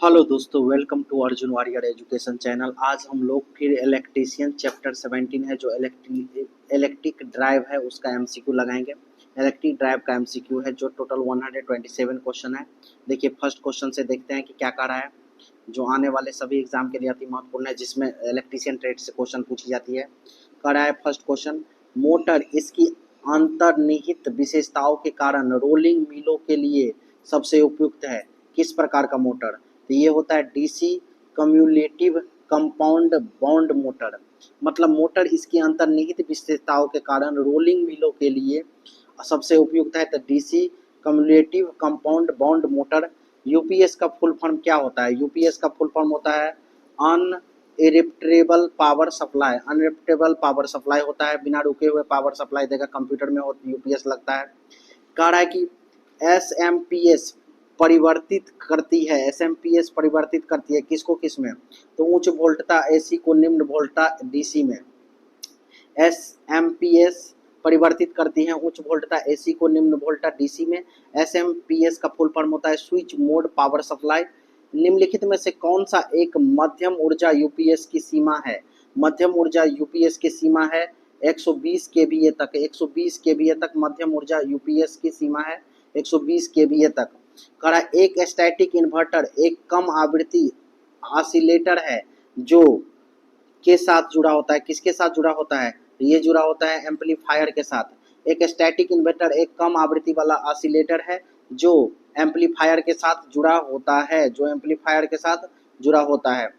Hello दोस्तों, welcome to Arjun warrior education channel. आज हम लोग फिर इलेक्ट्रीशियन चैप्टर 17 है जो इलेक्ट्रिक ड्राइव है उसका एमसीक्यू लगाएंगे। इलेक्ट्रिक ड्राइव का एमसीक्यू है जो टोटल 127 क्वेश्चन है। देखिए फर्स्ट क्वेश्चन से देखते हैं कि क्या कह रहा है, जो आने वाले सभी एग्जाम के लिए अति महत्वपूर्ण है, जिसमें इलेक्ट्रीशियन ट्रेड से क्वेश्चन पूछी जाती है। कह रहा है फर्स्ट क्वेश्चन, मोटर इसकी अंतर्निहित विशेषताओं के कारण रोलिंग मिलों के लिए सबसे उपयुक्त है। किस प्रकार का मोटर? तो ये होता है DC cumulative compound bond motor. मतलब मोटर इसकी अंतर्निहित विशेषताओं के कारण रोलिंग मिलों के लिए सबसे उपयुक्त है। तो DC cumulative compound bond motor. UPS का फुल फॉर्म क्या होता है? यूपीएस का फुल फॉर्म होता है अनइरप्टेबल पावर सप्लाई। अनइरप्टेबल पावर सप्लाई होता है, बिना रुके हुए पावर सप्लाई देगा। कंप्यूटर में यूपीएस लगता है। कह रहा है कि एसएमपीएस परिवर्तित करती है। एसएमपीएस परिवर्तित करती है किसको किस में? तो उच्च वोल्टता एसी को निम्न वोल्टता डीसी में। एसएमपीएस परिवर्तित करती हैं उच्च वोल्टता एसी को निम्न वोल्टता डीसी में। एसएमपीएस का फुल फॉर्म होता है स्विच मोड पावर सप्लाई। निम्नलिखित में से कौन सा एक मध्यम ऊर्जा यूपीएस की सीमा है? मध्यम ऊर्जा यूपीएस की सीमा है 120 केवीए तक। 120 केवीए तक मध्यम ऊर्जा यूपीएस की सीमा है, 120 केवीए तक। करा एक स्टैटिक इन्वर्टर एक कम आवृत्ति ऑसिलेटर है जो के साथ जुड़ा होता है। किसके साथ जुड़ा होता है? ये जुड़ा होता है एम्पलीफायर के साथ। एक स्टैटिक इन्वर्टर एक कम आवृत्ति वाला ऑसिलेटर है जो एम्पलीफायर के साथ जुड़ा होता है, जो एम्पलीफायर के साथ जुड़ा होता है।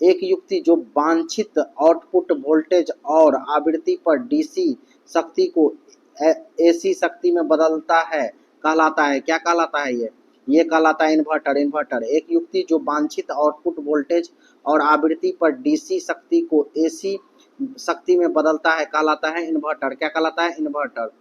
एक युक्ति जो वांछित आउटपुट वोल्टेज और आवृत्ति पर डीसी शक्ति को एसी शक्ति में बदलता है कहलाता है। क्या कहलाता है? ये कहलाता है इन्वर्टर। इन्वर्टर एक युक्ति जो वांछित आउटपुट वोल्टेज और आवृत्ति पर डीसी शक्ति को एसी शक्ति में बदलता है कहलाता है इन्वर्टर। क्या कहलाता है? इन्वर्टर।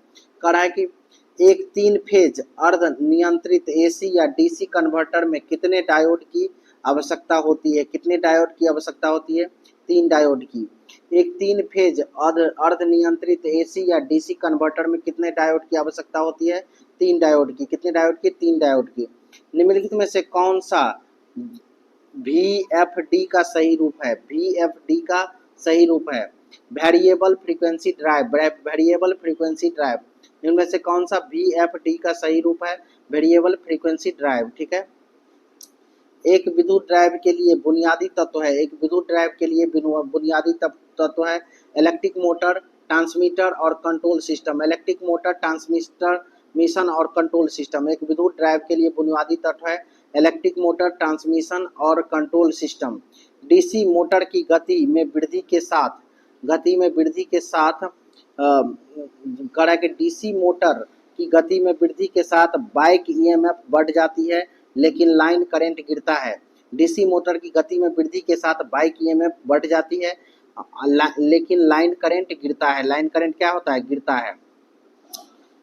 कह रहा है कि एक 3 फेज अर्ध नियंत्रित एसी या डीसी कन्वर्टर में कितने डायोड की आवश्यकता होती है? कितने डायोड की आवश्यकता होती है? 3 डायोड की। एक 3 फेज अर्ध नियंत्रित एसी या डीसी कन्वर्टर में कितने डायोड की आवश्यकता होती है? 3 डायोड की। कितने डायोड की? 3 डायोड की। निम्नलिखित में से कौन सा VFD का सही रूप है? VFD का सही रूप है variable frequency drive. Variable frequency drive इनमें से कौन सा VFD का सही रूप है? Variable frequency drive. ठीक है। एक विद्युत ड्राइव के लिए बुनियादी तत्व है। एक विद्युत ड्राइव के लिए बुनियादी तत्व है इलेक्ट्रिक मोटर, ट्रांसमीटर और control system. Electric motor, transmitter, mission और कंट्रोल सिस्टम। एक विद्युत ड्राइव के लिए बुनियादी तत्व है इलेक्ट्रिक मोटर, ट्रांसमिशन और कंट्रोल सिस्टम। डीसी मोटर की गति में वृद्धि के साथ करा के डीसी मोटर की गति में वृद्धि के साथ बाइक ईएमएफ बढ़ जाती है लेकिन लाइन करंट गिरता है। डीसी मोटर की गति में वृद्धि के साथ बाइक ईएमएफ बढ़ जाती है लेकिन लाइन करंट गिरता है। लाइन करंट क्या होता है? गिरता है।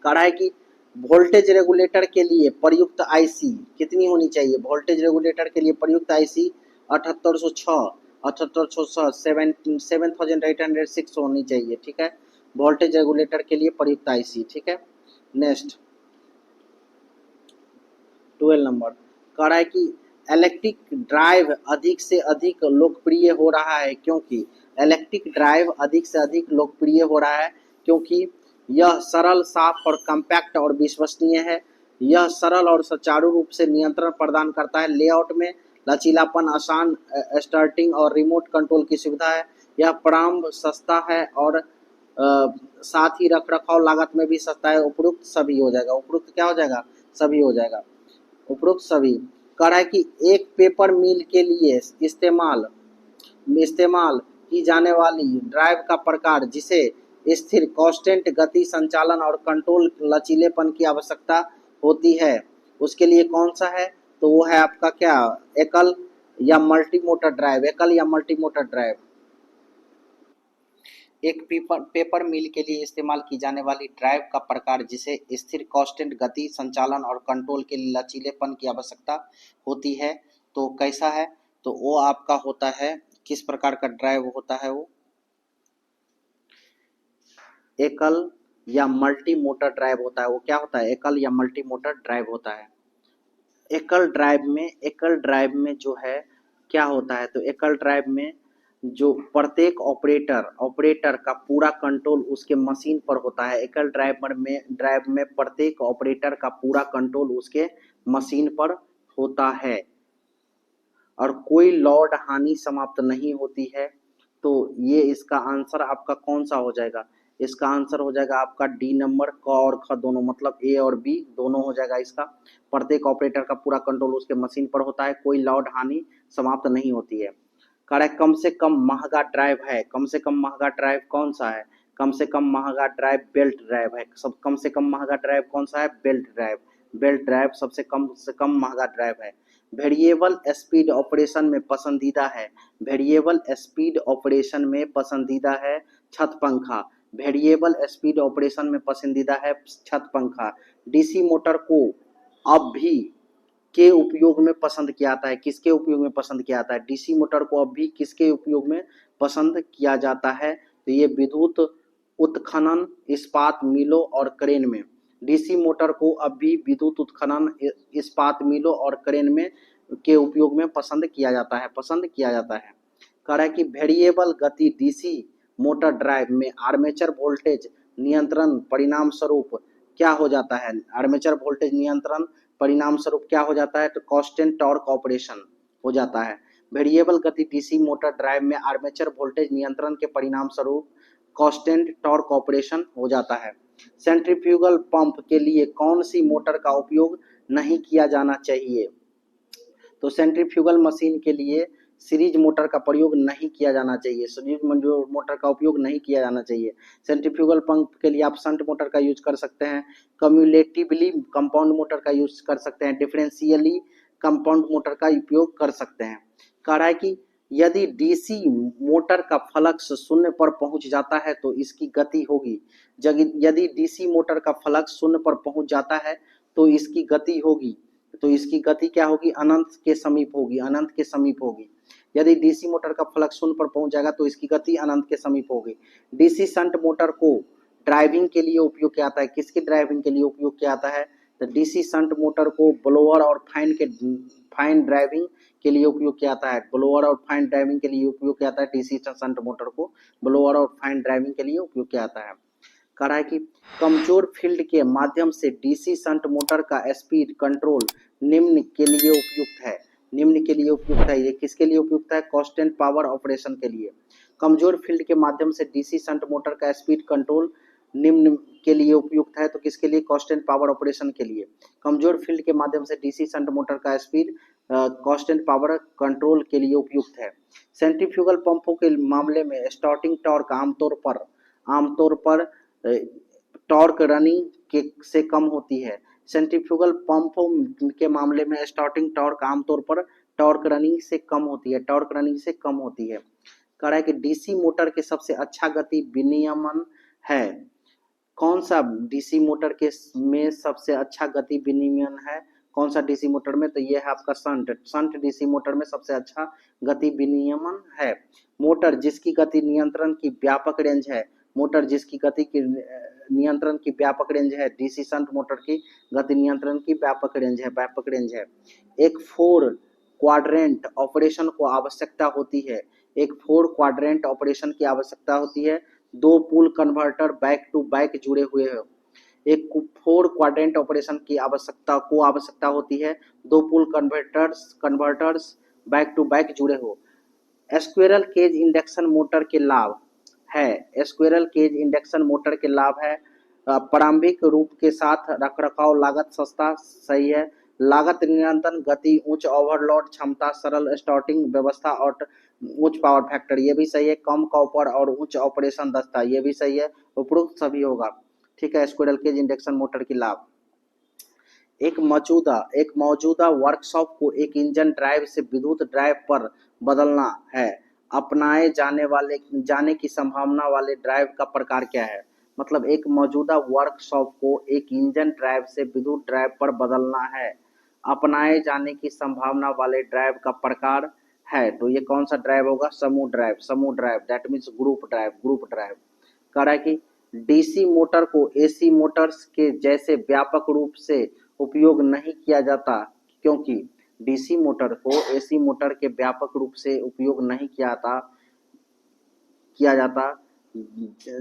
कहा है कि वोल्टेज रेगुलेटर के लिए प्रयुक्त आईसी कितनी होनी चाहिए? वोल्टेज रेगुलेटर के लिए प्रयुक्त आईसी 7806 7806 होनी चाहिए। ठीक है, वोल्टेज रेगुलेटर के लिए प्रयुक्त आईसी। ठीक है। नेक्स्ट 12 नंबर कह रहा है कि इलेक्ट्रिक ड्राइव अधिक से अधिक लोकप्रिय हो रहा है क्योंकि इलेक्ट्रिक ड्राइव अधिक से अधिक लोकप्रिय हो रहा है क्योंकि यह सरल, साफ और कॉम्पैक्ट और विश्वसनीय है। यह सरल और सुचारू रूप से नियंत्रण प्रदान करता है। लेआउट में लचीलापन, आसान स्टार्टिंग और रिमोट कंट्रोल की सुविधा है। यह प्रारंभ सस्ता है और साथ ही रखरखाव लागत में भी सस्ता है। उपरोक्त सभी हो जाएगा। उपरोक्त क्या हो जाएगा? सभी हो जाएगा। उपरोक्त सभी। कह रहा है कि एक पेपर मिल के लिए इस्तेमाल इस्तेमाल की जाने वाली ड्राइव का प्रकार जिसे स्थिर कांस्टेंट गति, संचालन और कंट्रोल लचीलेपन की आवश्यकता होती है उसके लिए कौन सा है? तो वो है आपका क्या? एकल या मल्टी मोटर ड्राइव। एकल या मल्टी मोटर ड्राइव। एक पेपर मिल के लिए इस्तेमाल की जाने वाली ड्राइव का प्रकार जिसे स्थिर कांस्टेंट गति, संचालन और कंट्रोल के लिए लचीलेपन की आवश्यकता होती है तो कैसा है? तो वो आपका होता है, किस प्रकार का ड्राइव होता है वो? एकल या मल्टी मोटर ड्राइव होता है। वो क्या होता है? एकल या मल्टी मोटर ड्राइव होता है। एकल ड्राइव में जो है क्या होता है, तो एकल ड्राइव में जो प्रत्येक ऑपरेटर का पूरा कंट्रोल उसके मशीन पर होता है। एकल ड्राइव में प्रत्येक ऑपरेटर का पूरा कंट्रोल उसके मशीन पर होता है और कोई लॉर्ड हानि समाप्त नहीं होती है। तो ये इसका आंसर आपका कौन सा हो जाएगा? इसका आंसर हो जाएगा आपका डी नंबर, क और ख दोनों, मतलब ए और बी दोनों हो जाएगा इसका। प्रत्येक ऑपरेटर का पूरा कंट्रोल उसके मशीन पर होता है, कोई लॉर्ड हानि समाप्त नहीं होती है। कह रहा है कम से कम महंगा ड्राइव है, कम से कम महंगा ड्राइव कौन सा है? कम से कम महंगा ड्राइव बेल्ट ड्राइव है। सब कम से कम महंगा ड्राइव कौन सा है? Belt drive. बेल्ट ड्राइव सबसे कम से कम महंगा ड्राइव है। वेरिएबल स्पीड ऑपरेशन में पसंदीदा है, वेरिएबल स्पीड ऑपरेशन में पसंदीदा है छत पंखा। वेरिएबल स्पीड ऑपरेशन में पसंदीदा है छत पंखा। डीसी मोटर को अब भी के उपयोग में पसंद किया जाता है, किसके उपयोग में पसंद किया जाता है? डीसी मोटर को अब भी किसके उपयोग में पसंद किया जाता है? तो ये विद्युत उत्खनन, इस्पात मिलों और क्रेन में। डीसी मोटर को अब भी विद्युत उत्खनन, इस्पात मिलों और क्रेन में के उपयोग में पसंद किया जाता है, पसंद किया जाता है। कह रहा है कि वेरिएबल गति डीसी मोटर ड्राइव में आर्मेचर वोल्टेज नियंत्रण परिणाम स्वरूप क्या हो जाता है? आर्मेचर वोल्टेज नियंत्रण परिणाम स्वरूप क्या हो जाता है? तो कांस्टेंट टॉर्क ऑपरेशन हो जाता है। वेरिएबल गति डीसी मोटर ड्राइव में आर्मेचर वोल्टेज नियंत्रण के परिणाम स्वरूप कांस्टेंट टॉर्क ऑपरेशन हो जाता है। सेंट्रीफ्यूगल पंप के लिए कौन सी मोटर का उपयोग नहीं किया जाना चाहिए? तो सेंट्रीफ्यूगल मशीन के लिए सीरीज मोटर का प्रयोग नहीं किया जाना चाहिए, सीरीज मोटर का उपयोग नहीं किया जाना चाहिए। सेंट्रीफ्यूगल पंप के लिए आप शंट मोटर का यूज कर सकते हैं, कम्युलेटिवली कंपाउंड मोटर का यूज कर सकते हैं, डिफरेंशियली कंपाउंड मोटर का उपयोग कर सकते हैं। कह रहा है कि यदि डीसी मोटर का फ्लक्स शून्य पर पहुंच जाता है तो इसकी गति होगी, यदि डीसी मोटर का फ्लक्स शून्य पर पहुंच जाता है तो इसकी गति होगी, तो इसकी गति क्या होगी? अनंत के समीप होगी, अनंत के समीप होगी। यदि डीसी मोटर का फ्लक्स शून्य पर पहुंच जाएगा तो इसकी गति अनंत के समीप होगी। डीसी शंट मोटर को ड्राइविंग के लिए उपयोग किया जाता है, किसकी ड्राइविंग के लिए उपयोग किया जाता है? तो डीसी शंट मोटर को ब्लोअर और फाइन ड्राइविंग के लिए उपयोग किया जाता है, ब्लोअर और फाइन ड्राइविंग के लिए उपयोग किया जाता है। डीसी शंट मोटर को ब्लोअर और फाइन ड्राइविंग के लिए उपयोग किया जाता है। कह रहा है कि कमजोर फील्ड के माध्यम से डीसी शंट मोटर का स्पीड कंट्रोल निम्न के लिए उपयुक्त है, निम्न के लिए उपयुक्त है। ये किसके लिए उपयुक्त है? कांस्टेंट पावर ऑपरेशन के लिए। कमजोर फील्ड के माध्यम से डीसी शंट मोटर का स्पीड कंट्रोल निम्न के लिए उपयुक्त है, तो किसके लिए? कांस्टेंट पावर ऑपरेशन के लिए। कमजोर फील्ड के माध्यम से डीसी शंट मोटर का स्पीड कांस्टेंट पावर कंट्रोल के लिए उपयुक्त है। सेंट्रीफ्यूगल पंपों के मामले में स्टार्टिंग टॉर्क आमतौर पर टॉर्क रनिंग के से कम होती है। सेंट्रीफ्यूगल पंपों के मामले में स्टार्टिंग टॉर्क आमतौर पर टॉर्क रनिंग से कम होती है, टॉर्क रनिंग से कम होती है। कह रहा है कि डीसी मोटर के सबसे अच्छा गति विनियमन है, कौन सा डीसी मोटर के में सबसे अच्छा गति विनियमन है? कौन सा डीसी मोटर में? तो ये है आपका शंट डीसी मोटर में सबसे अच्छा गति विनियमन है। मोटर जिसकी गति नियंत्रण की व्यापक रेंज है, मोटर जिसकी गति की नियंत्रण की व्यापक रेंज है, डीसी शंट मोटर की गति नियंत्रण की व्यापक रेंज है। एक 4 क्वाड्रेंट ऑपरेशन को आवश्यकता होती है, एक 4 क्वाड्रेंट ऑपरेशन की आवश्यकता होती है। 2 पुल कन्वर्टर बैक टू बैक जुड़े हुए हैं। एक 4 क्वाड्रेंट ऑपरेशन की आवश्यकता होती है, 2 पुल कन्वर्टर्स बैक टू बैक जुड़े हो। स्क्विरल केज इंडक्शन मोटर के लाभ है, स्क्विरल केज इंडक्शन मोटर के लाभ है प्रारंभिक रूप के साथ रखरखाव लागत सस्ता, सही है। लागत नियंत्रण, गति, उच्च ओवरलोड क्षमता, सरल स्टार्टिंग व्यवस्था और उच्च पावर फैक्टर, ये भी सही है। कम कॉपर और उच्च ऑपरेशन दक्षता, ये भी सही है। उपरोक्त सभी होगा, ठीक है। स्क्विरल केज इंडक्शन मोटर की लाभ, एक मौजूदा वर्कशॉप को एक इंजन ड्राइव से विद्युत ड्राइव पर बदलना है, अपनाए जाने की संभावना वाले ड्राइव का प्रकार क्या है? मतलब एक मौजूदा वर्कशॉप को एक इंजन ड्राइव से विद्युत ड्राइव पर बदलना है, अपनाए जाने की संभावना वाले ड्राइव का प्रकार है, तो ये कौन सा ड्राइव होगा? समूह drive, that means group drive. कह रहा है कि डीसी मोटर को एसी मोटर्स के जैसे व्यापक रूप से उपयोग नहीं किया जाता, क्योंकि डीसी मोटर को एसी मोटर के व्यापक रूप से उपयोग नहीं किया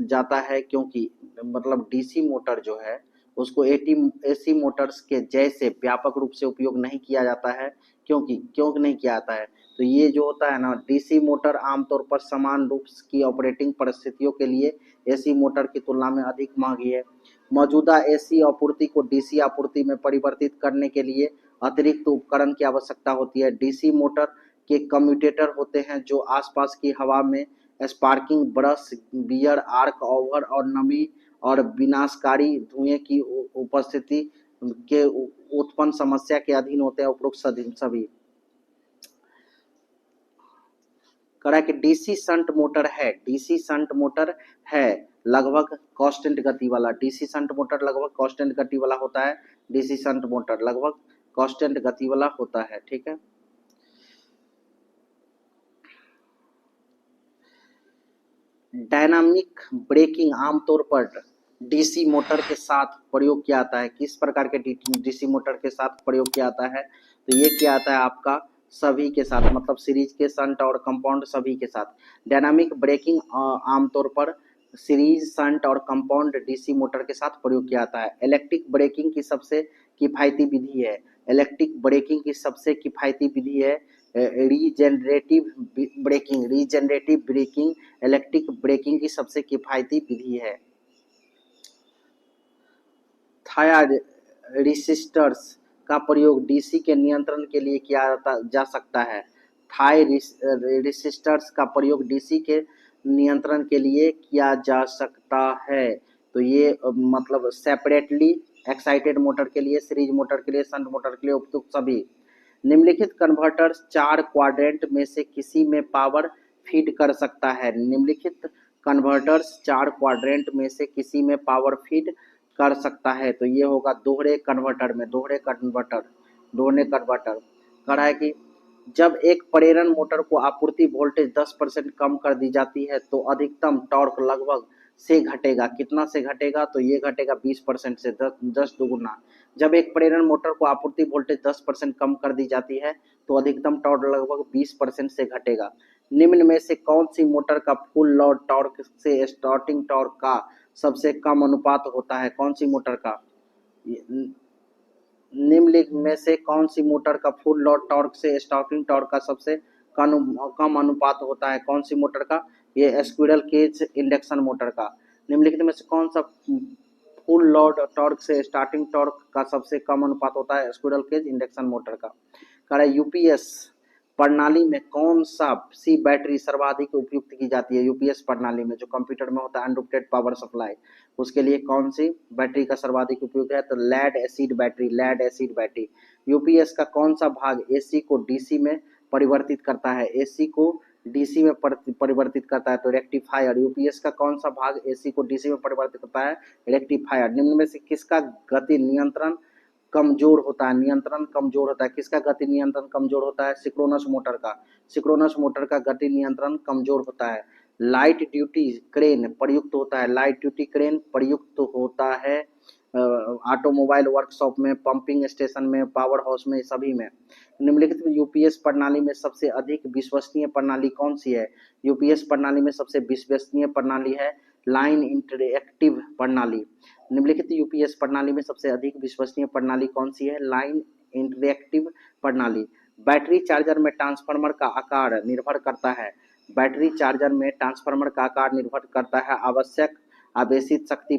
जाता है, क्योंकि मतलब डीसी मोटर जो है उसको एसी मोटर्स के जैसे व्यापक रूप से उपयोग नहीं किया जाता है। क्यों नहीं किया जाता है? तो ये जो होता है ना, डीसी मोटर आमतौर पर समान रूप की ऑपरेटिंग परिस्थितियों के लिए एसी मोटर की तुलना में अधिक महंगी है। मौजूदा एसी आपूर्ति को डीसी आपूर्ति में परिवर्तित करने के लिए अतिरिक्त उपकरण की आवश्यकता होती है। डीसी मोटर के कम्यूटेटर होते हैं जो आसपास की हवा में स्पार्किंग, ब्रश, बियर, आर्क ओवर और नमी और विनाशकारी धुएं की उपस्थिति के उत्पन्न समस्या के अधीन होते हैं। उपरोक्त सभी करा कि डीसी शंट मोटर है लगभग कांस्टेंट गति वाला। डीसी शंट मोटर लगभग कांस्टेंट गति वाला होता है। डीसी शंट मोटर लगभग कांस्टेंट गति वाला होता है। ठीक है। डायनामिक ब्रेकिंग आमतौर पर डीसी मोटर के साथ प्रयोग किया जाता है। किस प्रकार के डीसी मोटर के साथ प्रयोग किया जाता है? तो ये किया जाता है आपका सभी के साथ, मतलब सीरीज के, शंट और कंपाउंड सभी के साथ। डायनामिक ब्रेकिंग आमतौर पर सीरीज, शंट और कंपाउंड डीसी मोटर के साथ प्रयोग किया जाता है। इलेक्ट्रिक ब्रेकिंग की सबसे किफायती विधि है रीजेनरेटिव ब्रेकिंग इलेक्ट्रिक ब्रेकिंग की सबसे किफायती विधि है। थायरिस्टर्स का प्रयोग डीसी के नियंत्रण के लिए किया जा सकता है। थायरिस्टर्स का प्रयोग डीसी के नियंत्रण के लिए किया जा सकता है। तो ये मतलब सेपरेटली एक्साइटेड मोटर के लिए, सीरीज मोटर के लिए, शंट मोटर के लिए उपयुक्त सभी। निम्नलिखित कन्वर्टर्स 4 क्वाड्रेंट में से किसी में पावर फीड कर सकता है। निम्नलिखित कन्वर्टर्स 4 क्वाड्रेंट में से किसी में पावर फीड कर सकता है। तो ये होगा दोहरे कन्वर्टर कह रहा है कि जब एक प्रेरण मोटर को आपूर्ति वोल्टेज 10% कम कर दी जाती है तो अधिकतम टॉर्क लगभग से घटेगा। कितना से घटेगा? तो ये घटेगा 20% से 10 दुगुना। जब एक प्रेरण मोटर को आपूर्ति वोल्टेज 10% कम कर दी जाती है तो अधिकतम टॉर्क लगभग 20% से घटेगा। निम्न में से कौन सी मोटर का फुल लोड टॉर्क से स्टार्टिंग टॉर्क का सबसे कम अनुपात होता है? कौन सी मोटर का? निम्नलिखित में से कौन सी मोटर का फुल लोड टॉर्क से स्टार्टिंग टॉर्क का सबसे कम अनुपात होता है? कौन सी मोटर का? ये स्क्विरल केज इंडक्शन मोटर का। निम्नलिखित में से कौन सा फुल लोड टॉर्क से स्टार्टिंग टॉर्क का सबसे कम अनुपात होता है? स्क्विरल केज इंडक्शन मोटर का। कह रहा है यूपीएस प्रणाली में कौन सा सी बैटरी सर्वाधिक उपयुक्त की जाती है? यूपीएस प्रणाली में जो कंप्यूटर में होता है अनलिमिटेड पावर सप्लाई, उसके लिए कौन सी बैटरी का सर्वाधिक उपयोग है? तो लेड एसिड बैटरी। यूपीएस का कौन सा भाग एसी को डीसी में परिवर्तित करता है? एसी को डीसी में परिवर्तित करता है तो रेक्टिफायर। यूपीएस का कौन सा भाग एसी को डीसी में परिवर्तित करता है? रेक्टिफायर। निम्न में से किसका गति नियंत्रण कमजोर होता है? किसका गति नियंत्रण कमजोर होता है? सिंक्रोनस मोटर का गति नियंत्रण कमजोर होता है। लाइट ड्यूटी क्रेन प्रयुक्त होता है ऑटोमोबाइल वर्कशॉप में, पंपिंग स्टेशन में, पावर हाउस में, सभी में। निम्नलिखित यूपीएस प्रणाली में सबसे अधिक विश्वसनीय प्रणाली कौन सी है? यूपीएस प्रणाली में सबसे विश्वसनीय प्रणाली है लाइन इंटरएक्टिव प्रणाली। निम्नलिखित यूपीएस प्रणाली में सबसे अधिक विश्वसनीय प्रणाली कौन सी है? लाइन इंटरएक्टिव प्रणाली। बैटरी चार्जर में ट्रांसफार्मर का आकार निर्भर करता है आवश्यक आवेशित शक्ति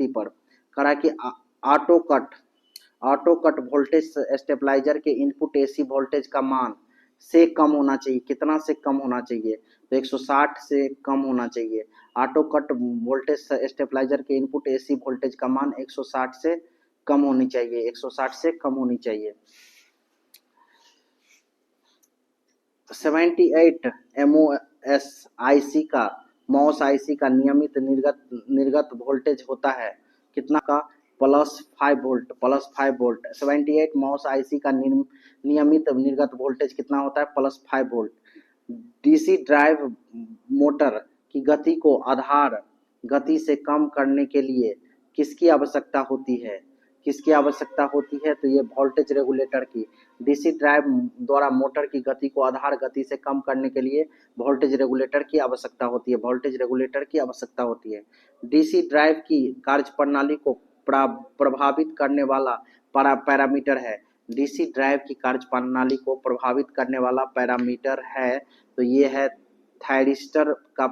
पर। करा कि ऑटो कट वोल्टेज स्टेबलाइजर के इनपुट एसी वोल्टेज का मान से कम होना चाहिए। कितना से कम होना चाहिए? तो 160 से कम होना चाहिए। ऑटो कट वोल्टेज स्टेबलाइजर के इनपुट एसी वोल्टेज का मान 160 से कम होनी चाहिए। 78 मॉस आईसी का नियमित निर्गत वोल्टेज होता है कितना का? +5 वोल्ट। 78 मॉस आईसी का नियमित निर्गत वोल्टेज कितना होता है? +5 वोल्ट। डीसी ड्राइव मोटर की गति को आधार गति से कम करने के लिए किसकी आवश्यकता होती है? किसकी आवश्यकता होती है? तो ये वोल्टेज रेगुलेटर की। डीसी ड्राइव द्वारा मोटर की गति को आधार गति से कम करने के लिए वोल्टेज रेगुलेटर की आवश्यकता होती है। वोल्टेज रेगुलेटर की आवश्यकता होती है। डीसी ड्राइव की कार्यप्रणाली को प्रभावित करने वाला पैरामीटर है। डीसी ड्राइव की कार्यप्रणाली को प्रभावित करने वाला पैरामीटर है, तो ये है थायरिस्टर का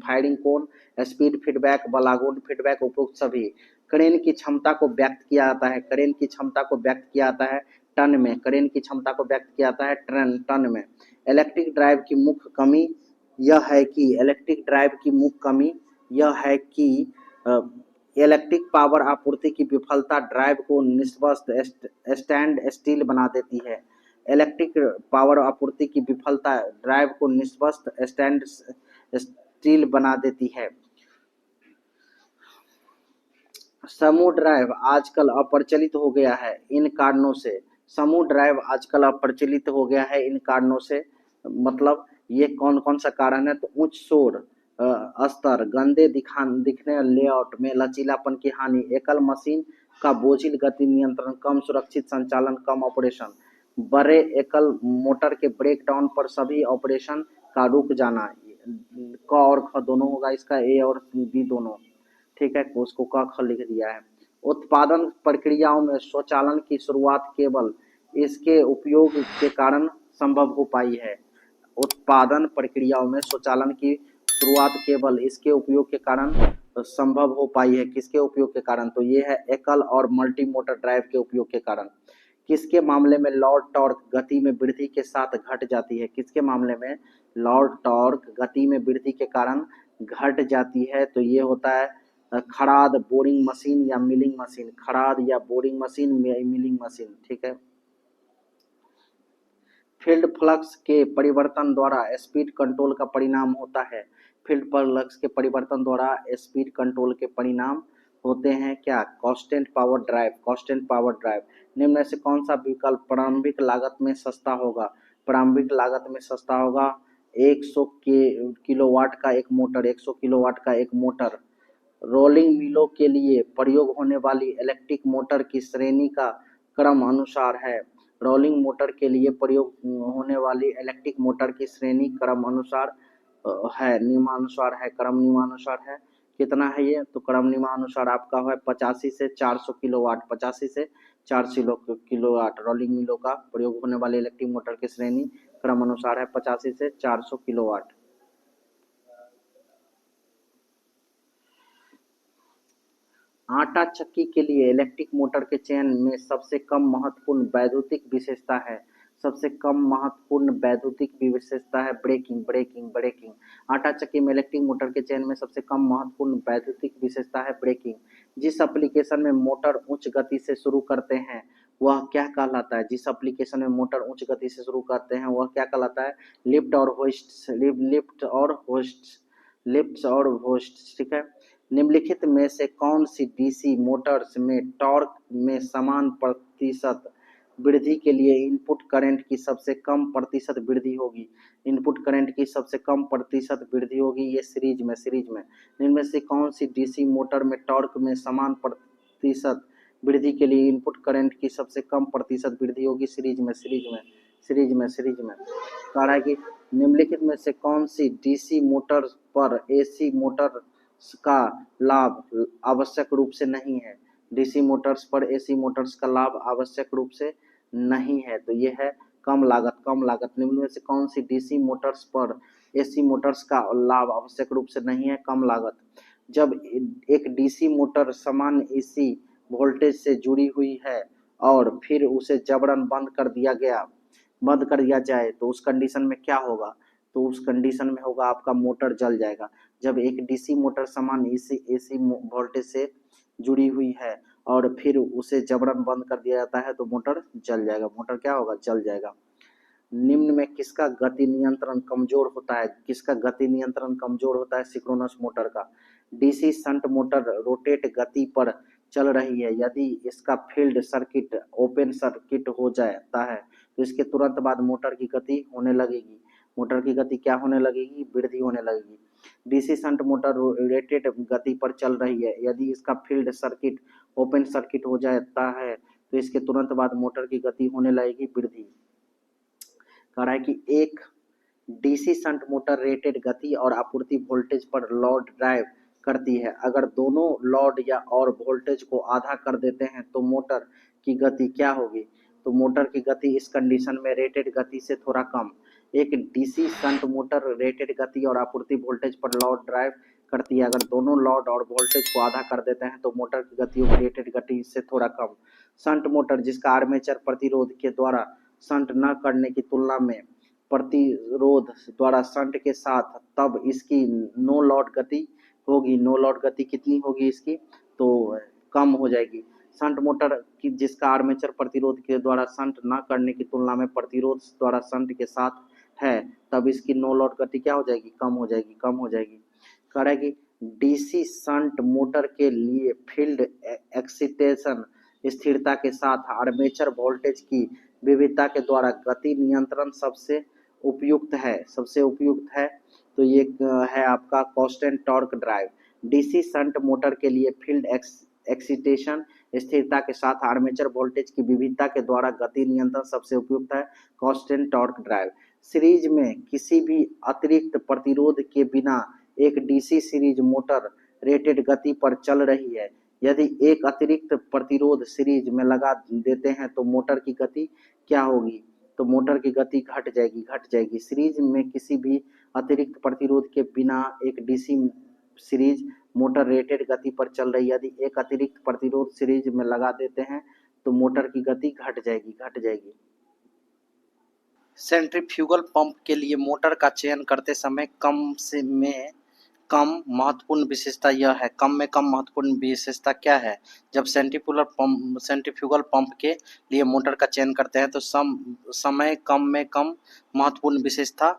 फायरिंग कोण, स्पीड फीडबैक, बलागुड फीडबैक, उपरोक्त सभी। क्रेन की क्षमता को व्यक्त किया जाता है, क्रेन की क्षमता को व्यक्त किया जाता है टन में, क्रेन की क्षमता को व्यक्त किया जाता है टन में। इलेक्ट्रिक ड्राइव की मुख्य कमी यह है कि इलेक्ट्रिक ड्राइव की मुख्य कमी यह है कि इलेक्ट्रिक पावर आपूर्ति की विफलता ड्राइव को निष्वस्त स्टैंड स्टिल बना देती है। इलेक्ट्रिक पावर आपूर्ति की विफलता ड्राइव को निष्वस्त स्टैंड स्टिल बना देती है। समूह ड्राइव आजकल अप्रचलित हो गया है इन कारणों से। समूह ड्राइव आजकल अप्रचलित हो गया है इन कारणों से, मतलब ये कौन कौन सा कारण है? तो उच्च शोर स्तर, गंदे दिखने लेआउट में लचीलापन की हानि, एकल मशीन का बोझिल गति नियंत्रण, कम सुरक्षित संचालन, कम ऑपरेशन। बड़े एकल मोटर के ब्रेक डाउन पर सभी ऑपरेशन का रुक जाना। क और ख दोनों होगा इसका, ए और बी दोनों, ठीक है, उसको क ख लिख दिया है। उत्पादन प्रक्रियाओं में स्वचालन की शुरुआत केवल इसके उपयोग के कारण संभव हो पाई है। उत्पादन प्रक्रियाओं में स्वचालन की शुरुआत केवल इसके उपयोग के कारण संभव हो पाई है। किसके उपयोग के कारण? तो ये है एकल और मल्टी मोटर ड्राइव के उपयोग के कारण। किसके मामले में लॉर्ड टॉर्क गति में वृद्धि के साथ घट जाती है? किसके मामले में लॉर्ड टॉर्क गति में वृद्धि के कारण घट जाती है? तो ये होता है खराद, बोरिंग मशीन या मिलिंग मशीन। खराद या बोरिंग मशीन, मिलिंग मशीन, ठीक है। फील्ड फ्लक्स के परिवर्तन द्वारा स्पीड कंट्रोल का परिणाम होता है। फील्ड फ्लक्स के परिवर्तन द्वारा स्पीड कंट्रोल के परिणाम होते हैं क्या? Constant power drive. Constant power drive निम्न में से कौन सा विकल्प प्रारंभिक लागत में सस्ता होगा? प्रारंभिक लागत में सस्ता होगा 100 किलोवाट का एक मोटर। 100 किलोवाट का एक मोटर। रोलिंग मिलों के लिए प्रयोग होने वाली इलेक्ट्रिक मोटर की श्रेणी का क्रम अनुसार है। रोलिंग मोटर के लिए प्रयोग होने वाली इलेक्ट्रिक मोटर की श्रेणी क्रम अनुसार है, नियमानुसार है, क्रम नियमानुसार है। कितना है ये? तो क्रम नियमानुसार आपका है 85 से 400 किलोवाट। 85 से 400 किलोवाट रोलिंग मिलों का प्रयोग होने वाली इलेक्ट्रिक मोटर की श्रेणी क्रम अनुसार है 85 से 400 किलोवाट। आटा चक्की के लिए इलेक्ट्रिक मोटर के चयन में सबसे कम महत्वपूर्ण वैद्युतिक विशेषता है। सबसे कम महत्वपूर्ण वैद्युतिक विशेषता है ब्रेकिंग। ब्रेकिंग ब्रेकिंग आटा चक्की में इलेक्ट्रिक मोटर के चयन में सबसे कम महत्वपूर्ण वैद्युतिक विशेषता है ब्रेकिंग। जिस एप्लीकेशन में मोटर उच्च गति से शुरू करते हैं वह क्या कहलाता है? जिस एप्लीकेशन में मोटर उच्च गति से शुरू करते हैं वह क्या कहलाता है? लिफ्ट और होस्ट। लिफ्ट और होस्ट। लिफ्ट और होस्ट, ठीक है। निम्नलिखित में से कौन सी डीसी मोटर्स में टॉर्क में समान प्रतिशत वृद्धि के लिए इनपुट करंट की सबसे कम प्रतिशत वृद्धि होगी? इनपुट करंट की सबसे कम प्रतिशत वृद्धि होगी ये सीरीज में। इनमें से कौन सी डीसी मोटर में टॉर्क में समान प्रतिशत वृद्धि के लिए इनपुट करंट की सबसे कम प्रतिशत वृद्धि होगी? सीरीज में। कह रहा है कि निम्नलिखित में से कौन सी डीसी मोटर पर एसी मोटर का लाभ आवश्यक रूप से नहीं है? डीसी मोटर्स पर एसी मोटर्स का लाभ आवश्यक रूप से नहीं है, तो ये है कम लागत। कम लागत निम्न में से कौन सी डीसी मोटर्स पर एसी मोटर्स का लाभ आवश्यक रूप से नहीं है? कम लागत। जब एक डीसी मोटर समान एसी वोल्टेज से जुड़ी हुई है और फिर उसे जबरन बंद कर दिया जाए तो उस कंडीशन में क्या होगा? तो उस कंडीशन में होगा आपका मोटर जल जाएगा। जब एक डीसी मोटर समान एसी वोल्टेज से जुड़ी हुई है और फिर उसे जबरन बंद कर दिया जाता है तो मोटर जल जाएगा। मोटर क्या होगा? जल जाएगा। निम्न में किसका गति नियंत्रण कमजोर होता है? किसका गति नियंत्रण कमजोर होता है? सिंक्रोनस मोटर का। डीसी शंट मोटर रोटेट गति पर चल रही है, यदि इसका फील्ड सर्किट ओपन सर्किट हो जाता है तो इसके तुरंत बाद मोटर की गति होने लगेगी। मोटर की गति क्या होने लगेगी, वृद्धि होने लगेगी। डीसी शंट मोटर रेटेड गति पर चल रही है, यदि इसका फील्ड सर्किट ओपन सर्किट हो जाता है तो इसके तुरंत बाद मोटर की गति होने लगेगी वृद्धि। कह रहा है कि एक डीसी शंट मोटर रेटेड गति और आपूर्ति वोल्टेज पर लोड ड्राइव करती है। अगर दोनों लोड या और वोल्टेज को आधा कर देते हैं तो मोटर की गति क्या होगी, तो मोटर की गति इस कंडीशन में रेटेड गति से थोड़ा कम। एक डीसी शंट मोटर रेटेड गति और आपूर्ति वोल्टेज पर लोड ड्राइव करती है। अगर दोनों लोड और वोल्टेज को आधा कर देते हैं तो मोटर की गति होगी रेटेड गति से थोड़ा कम। शंट मोटर जिसका आर्मेचर प्रतिरोध के द्वारा शंट न करने की तुलना में प्रतिरोध द्वारा शंट के साथ, तब इसकी नो लोड गति होगी। नो लोड गति कितनी होगी इसकी, तो कम हो जाएगी। शंट मोटर की जिसका आर्मेचर प्रतिरोध के द्वारा शंट न करने की तुलना में प्रतिरोध द्वारा शंट के साथ है, तब इसकी नो लोड गति क्या हो जाएगी, कम हो जाएगी, कम हो जाएगी। कह रहा है कि डीसी शंट मोटर के लिए फील्ड एक्सिटेशन स्थिरता के साथ आर्मेचर वोल्टेज की विविधता के द्वारा गति नियंत्रण सबसे उपयुक्त है, सबसे उपयुक्त है। तो ये है आपका constant torque drive. DC shunt motor के लिए फील्ड एक्सिटेशन स्थिरता के साथ आर्मेचर वोल्टेज की विविधता के द्वारा गति नियंत्रण सबसे उपयुक्त है, कांस्टेंट टॉर्क ड्राइव। सीरीज में किसी भी अतिरिक्त प्रतिरोध के बिना एक डीसी सीरीज मोटर रेटेड गति पर चल रही है। यदि एक अतिरिक्त प्रतिरोध सीरीज में लगा देते हैं तो मोटर की गति क्या होगी, तो मोटर की गति घट जाएगी, घट जाएगी। सीरीज में किसी भी अतिरिक्त प्रतिरोध के बिना एक डीसी सीरीज मोटर रेटेड गति पर चल रही है, यदि एक अतिरिक्त प्रतिरोध सीरीज में लगा देते हैं तो मोटर की गति घट जाएगी, घट जाएगी। सेंट्रीफ्यूगल पंप के लिए मोटर का चयन करते समय कम महत्वपूर्ण विशेषता यह है। कम में कम महत्वपूर्ण विशेषता क्या है? जब सेंट्रीफ्यूगल पंप के लिए मोटर का चयन करते हैं तो समय कम में कम महत्वपूर्ण विशेषता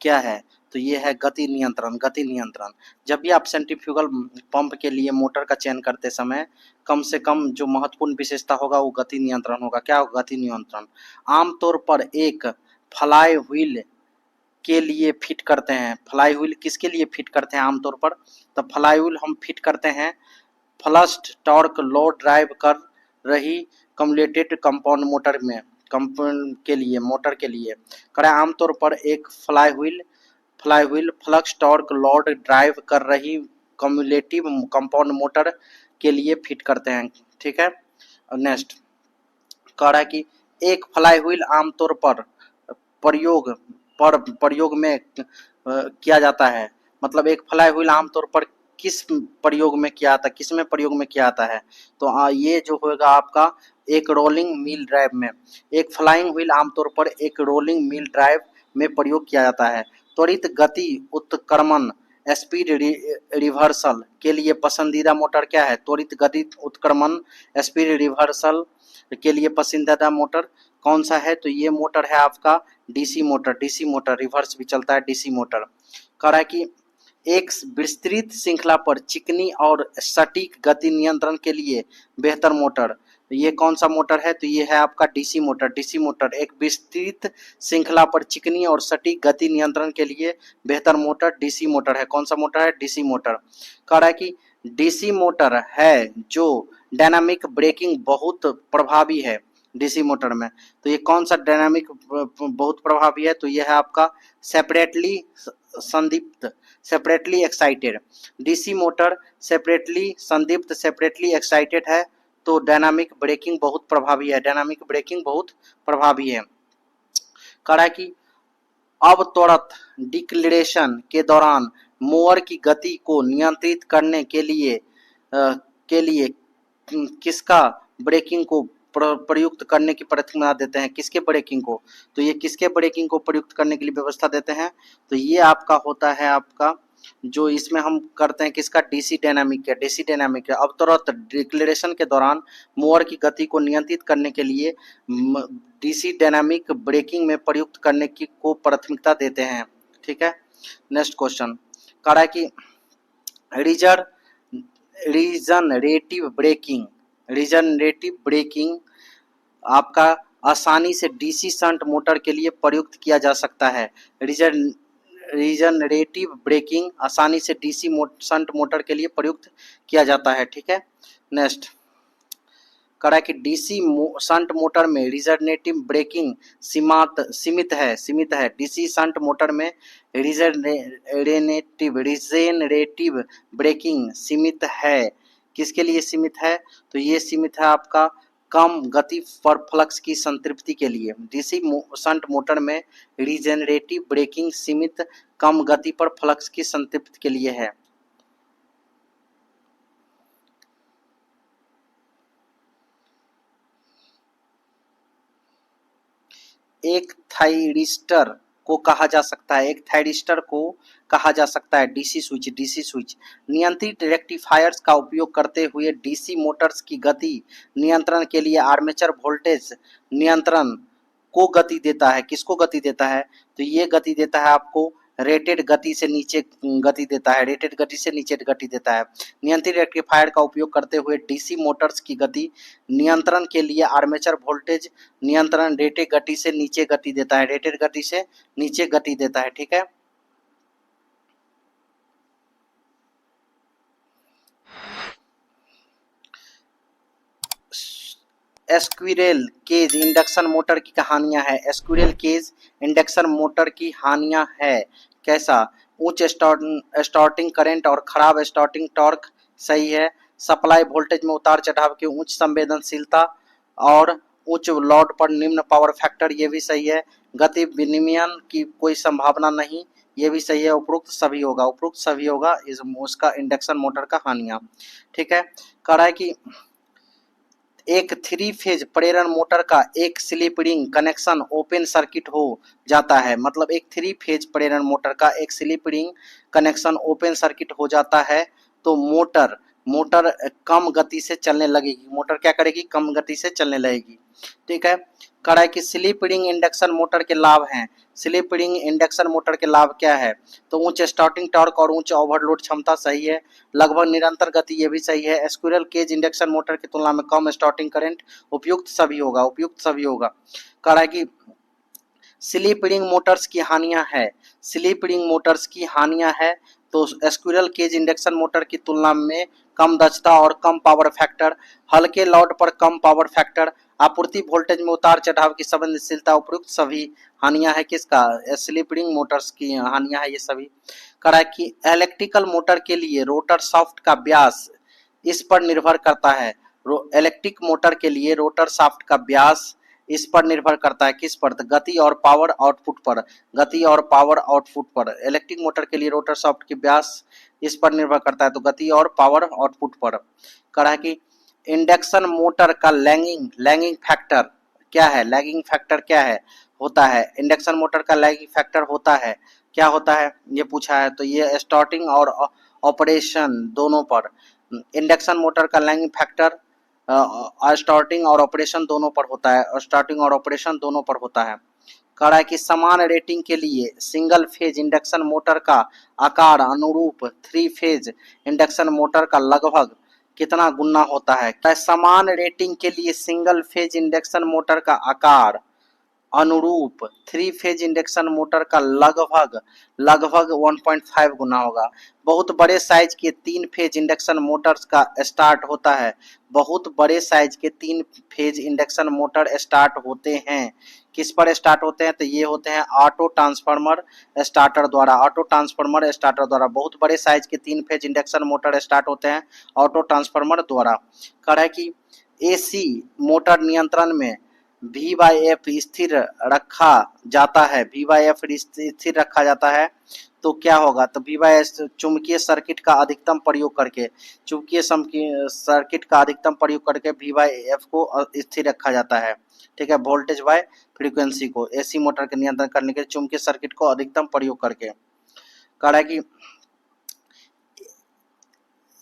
क्या है? तो ये है गति नियंत्रण, गति नियंत्रण। जब भी आप सेंट्रीफ्यूगल पंप के लिए मोटर का चयन करते समय कम से कम जो महत्वपूर्ण विशेषता होगा वो गति नियंत्रण होगा। क्या होगा? गति नियंत्रण। आमतौर पर एक फ्लाई व्हील के लिए फिट करते हैं। फ्लाई व्हील किसके लिए फिट करते हैं आमतौर पर? तो फ्लाई व्हील हम फिट करते हैं फर्स्ट टॉर्क लोड ड्राइव कर रही कम्युलेटेड कंपाउंड मोटर में, कंपाउंड के लिए, मोटर के लिए। करें आमतौर पर एक fly wheel flux torque load drive कर रही कम्युलेटिव कंपाउंड मोटर के लिए फिट करते हैं। ठीक है। नेक्स्ट कह रहा है कि एक फ्लाई व्हील आमतौर पर प्रयोग में किया जाता है। मतलब एक फ्लाई व्हील आमतौर पर किस प्रयोग में किया जाता है, किस में प्रयोग में किया जाता है? तो ये जो होगा आपका एक रोलिंग मिल ड्राइव में। एक फ्लाइंग व्हील आमतौर पर एक रोलिंग मिल ड्राइव में प्रयोग किया जाता है। त्वरित गति उत्क्रमण स्पीड रिवर्सल के लिए पसंदीदा मोटर क्या है? त्वरित गति उत्क्रमण स्पीड रिवर्सल के लिए पसंदीदा मोटर कौन सा है? तो ये मोटर है आपका DC motor. DC motor reverse भी चलता है डीसी मोटर। कह रहा है कि एक विस्तृत श्रृंखला पर चिकनी और सटीक गति नियंत्रण के लिए बेहतर मोटर, ये कौन सा मोटर है? तो ये है आपका डीसी मोटर। डीसी मोटर एक विस्तृत श्रृंखला पर चिकनी और सटीक गति नियंत्रण के लिए बेहतर मोटर डीसी मोटर है। कौन सा मोटर है? DC motor. कह रहा है कि डीसी मोटर है जो डायनामिक ब्रेकिंग बहुत प्रभावी है डीसी मोटर में। तो ये कौन सा डायनामिक बहुत प्रभावी है? तो ये है आपका सेपरेटली संदीप्त, separately excited. DC motor separately संदीप्त, सेपरेटली एक्साइटेड है तो डायनामिक ब्रेकिंग बहुत प्रभावी है, डायनामिक ब्रेकिंग बहुत प्रभावी है। कह रहा है कि अब त्वरित डिक्लेरेशन के दौरान मोअर की गति को नियंत्रित करने के लिए किसका ब्रेकिंग को प्रयुक्त करने की प्राथमिकता देते हैं? किसके ब्रेकिंग को? तो ये किसके ब्रेकिंग को प्रयुक्त करने के लिए व्यवस्था देते हैं? तो ये आपका होता है आपका जो इसमें हम करते हैं किसका? डीसी डायनामिक है, डीसी डायनामिक है। अब तुरंत डिक्लेरेशन के दौरान मोअर की गति को नियंत्रित करने के लिए डीसी डायनामिक ब्रेकिंग में प्रयुक्त करने की को प्राथमिकता देते हैं। ठीक है। नेक्स्ट क्वेश्चन कह रहा है कि रीजनरेटिव ब्रेकिंग आपका आसानी से डीसी शंट मोटर के लिए प्रयुक्त किया जा सकता है। रीजनरेटिव ब्रेकिंग आसानी से डीसी शंट मोटर के लिए प्रयुक्त किया जाता है। ठीक है, नेक्स्ट करा कि डीसी शंट मोटर में रिजनरेटिव ब्रेकिंग सीमित है। डीसी शंट मोटर में रिजेनरेटिव ब्रेकिंग सीमित है। किसके लिए सीमित है? तो ये सीमित है आपका कम गति पर फ्लक्स की संतृप्ति के लिए। डीसी शंट मोटर में रिजेनरेटिव ब्रेकिंग सीमित कम गति पर फ्लक्स की संतृप्ति के लिए है। एक थायरिस्टर को कहा जा सकता है, डीसी स्विच नियंत्रित रेक्टिफायर्स का उपयोग करते हुए डीसी मोटर्स की गति नियंत्रण के लिए आर्मेचर वोल्टेज नियंत्रण को गति देता है। किसको गति देता है? तो ये गति देता है आपको रेटेड गति से नीचे गति देता है, नियंत्रित रेक्टिफायर का उपयोग करते हुए डीसी मोटर्स की गति नियंत्रण के लिए आर्मेचर वोल्टेज नियंत्रण रेटेड गति से नीचे गति देता है। ठीक है, स्क्विरल केज इंडक्शन मोटर की कहानियां है। स्क्विरल केज इंडक्शन मोटर की हानियां है। कैसा? उच्च स्टार्टिंग करंट और खराब स्टार्टिंग टॉर्क, सही है। सप्लाई वोल्टेज में उतार चढ़ाव की उच्च संवेदनशीलता और उच्च लोड पर निम्न पावर फैक्टर, ये भी सही है। गति विनिमयन की कोई संभावना नहीं, ये भी सही है। उपरोक्त सभी होगा इस उसका इंडक्शन मोटर का हानियां। ठीक है, कह रहा है कि एक 3 फेज प्रेरण मोटर का एक slip ring connection open circuit हो जाता है। मतलब एक 3 फेज प्रेरण मोटर का एक slip ring connection open circuit हो जाता है तो मोटर कम गति से चलने लगेगी। मोटर क्या करेगी? कम गति से चलने लगेगी। ठीक है, कह है कि स्लिप रिंग इंडक्शन मोटर के लाभ हैं। स्लिप रिंग इंडक्शन मोटर के लाभ क्या है? तो उच्च स्टार्टिंग टॉर्क और उच्च ओवरलोड क्षमता, सही है। लगभग निरंतर गति, ये भी सही है। स्क्विरल केज इंडक्शन मोटर की तुलना में कम स्टार्टिंग करंट, उपयुक्त सभी होगा। कह रहा है कि स्लिप रिंग मोटर्स की हानियां है। तो स्क्विरल केज इंडक्शन मोटर की तुलना में कम दक्षता और कम पावर फैक्टर, हल्के लोड पर कम पावर फैक्टर, आपूर्ति वोल्टेज में उतार चढ़ाव की संवेदनशीलता, उपयुक्त सभी हानियां है। किसका? स्लिप रिंग मोटर्स की हानियां है ये सभी। करा कि इलेक्ट्रिकल मोटर के लिए रोटर शाफ्ट का व्यास इस पर निर्भर करता है। इलेक्ट्रिक मोटर के लिए रोटर शाफ्ट का व्यास इस पर निर्भर करता है। किस पर? गति और पावर आउटपुट पर। इलेक्ट्रिक मोटर के लिए रोटर शाफ्ट की व्यास इस पर निर्भर करता है, तो गति और पावर आउटपुट पर। कहा है कि इंडक्शन मोटर का लैगिंग फैक्टर क्या है? होता है इंडक्शन मोटर का लैगिंग फैक्टर होता है। क्या होता है ये पूछा है, तो ये स्टार्टिंग और ऑपरेशन दोनों पर। इंडक्शन मोटर का लैगिंग फैक्टर स्टार्टिंग और ऑपरेशन दोनों पर होता है। कह रहा है कि समान रेटिंग के लिए सिंगल फेज इंडक्शन मोटर का आकार अनुरूप 3 फेज इंडक्शन मोटर का लगभग कितना गुना होता है? समान रेटिंग के लिए सिंगल फेज इंडक्शन मोटर का आकार अनुरूप 3 फेज इंडक्शन मोटर का लगभग 1.5 गुना होगा। बहुत बड़े साइज के 3 फेज इंडक्शन मोटर्स का स्टार्ट होता है। बहुत बड़े साइज के 3 फेज इंडक्शन मोटर स्टार्ट होते हैं। किस पर स्टार्ट होते हैं? तो ये होते हैं ऑटो ट्रांसफार्मर स्टार्टर द्वारा। बहुत बड़े साइज के 3 फेज इंडक्शन मोटर स्टार्ट होते हैं ऑटो ट्रांसफार्मर द्वारा। कह रहा है कि एसी मोटर नियंत्रण में V/F स्थिर रखा जाता है। तो क्या होगा? तो V/F चुंबकीय सर्किट का अधिकतम प्रयोग करके V/F को स्थिर रखा जाता है। ठीक है, वोल्टेज बाय फ्रीक्वेंसी को एसी मोटर के नियंत्रण करने के लिए चुंबकीय सर्किट को अधिकतम प्रयोग करके। कह रहा है कि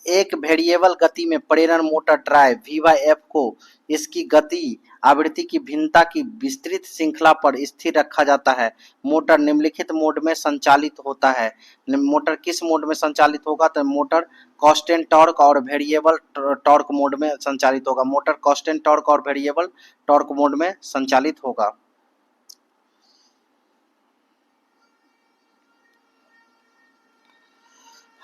एक वेरिएबल गति में प्रेरण मोटर ड्राइव V/F को इसकी गति आवृत्ति की भिन्नता की विस्तृत श्रृंखला पर स्थिर रखा जाता है। मोटर निम्नलिखित मोड में संचालित होता है। मोटर किस मोड में संचालित होगा? तो मोटर कांस्टेंट टॉर्क और वेरिएबल टॉर्क मोड में संचालित होगा। मोटर कांस्टेंट टॉर्क और वेरिएबल टॉर्क मोड में संचालित होगा।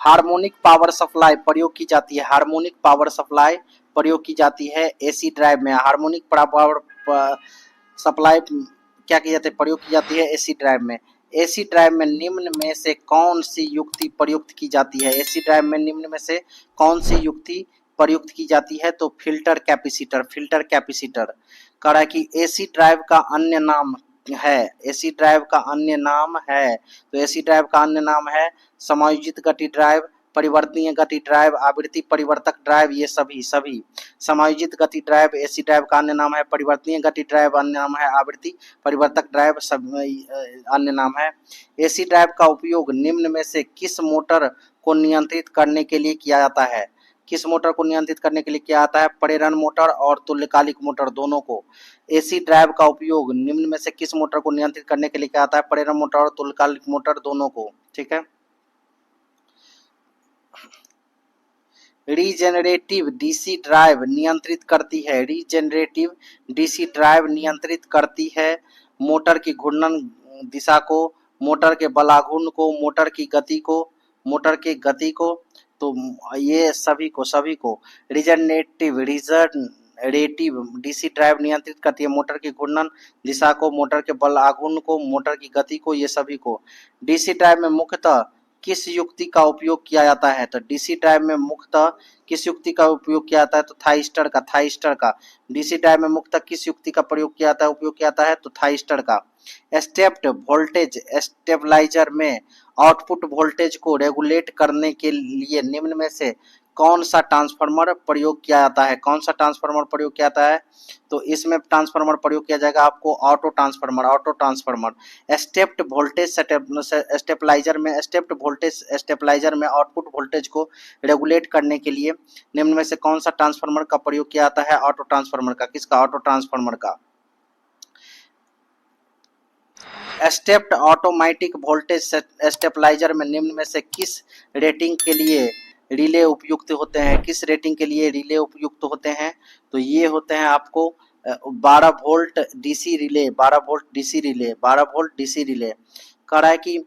हार्मोनिक पावर सप्लाई प्रयोग की जाती है। हार्मोनिक पावर सप्लाई प्रयोग की जाती है एसी ड्राइव में। हार्मोनिक पावर सप्लाई क्या की जाती है? प्रयोग की जाती है एसी ड्राइव में। एसी ड्राइव में निम्न में से कौन सी युक्ति प्रयुक्त की जाती है? एसी ड्राइव में निम्न में से कौन सी युक्ति प्रयुक्त की जाती है? तो फिल्टर कैपेसिटर। फिल्टर कैपेसिटर कह रहा है कि एसी ड्राइव का अन्य नाम है। एसी ड्राइव का अन्य नाम है। तो एसी ड्राइव का अन्य नाम है समायोजित गति ड्राइव, परिवर्तनीय गति ड्राइव, आवृत्ति परिवर्तक ड्राइव। ये सभी समायोजित गति ड्राइव एसी ड्राइव का अन्य नाम है। परिवर्तनीय गति ड्राइव अन्य नाम है। आवृत्ति परिवर्तक ड्राइव सब अन्य नाम है। एसी ड्राइव का उपयोग निम्न में से किस मोटर को नियंत्रित करने के लिए किया जाता है? किस मोटर को नियंत्रित करने के लिए किया जाता है? प्रेरण मोटर और तुल्यकालिक मोटर दोनों को। एसी ड्राइव का उपयोग निम्न में से किस मोटर को नियंत्रित करने के लिए किया जाता है? प्रेरण मोटर और तुल्यकालिक मोटर दोनों को। ठीक है। रीजेनरेटिव डीसी ड्राइव नियंत्रित करती है। रीजेनरेटिव डीसी ड्राइव नियंत्रित करती है मोटर की घूर्णन दिशा को, मोटर के बल आघूर्ण को, मोटर की गति को। तो ये सभी को रीजेनरेटिव डीसी ड्राइव नियंत्रित करती है मोटर की घूर्णन दिशा को, मोटर के बल आघूर्ण को, मोटर की गति को। ये सभी को। डीसी ड्राइव में मुख्यतः किस युक्ति का उपयोग किया जाता है? तो डीसी ड्राइव में मुख्यतः किस युक्ति का उपयोग किया जाता है? तो थाइस्टर का। डीसी ड्राइव में मुख्यतः किस युक्ति का प्रयोग किया जाता है, उपयोग किया जाता है? तो थाइस्टर का। स्टेप्ड वोल्टेज स्टेबलाइजर में आउटपुट वोल्टेज को रेगुलेट करने के लिए निम्न में से कौन सा ट्रांसफार्मर प्रयोग किया जाता है? कौन सा ट्रांसफार्मर प्रयोग किया जाता है? तो इसमें ट्रांसफार्मर प्रयोग किया जाएगा आपको auto transformer. Stepped voltage stabiliser में आउटपुट वोल्टेज को रेगुलेट करने के लिए निम्न में से कौन सा ट्रांसफार्मर का प्रयोग किया जाता है? ऑटो ट्रांसफार्मर का। किसका? ऑटो ट्रांसफार्मर का। स्टेप्ड ऑटोमेटिक वोल्टेज स्टेबलाइजर में निम्न में से किस रेटिंग के लिए रिले उपयुक्त होते हैं? किस रेटिंग के लिए रिले उपयुक्त होते हैं? तो ये होते हैं आपको 12 volt DC relay. 12 volt DC relay कह रहा है कि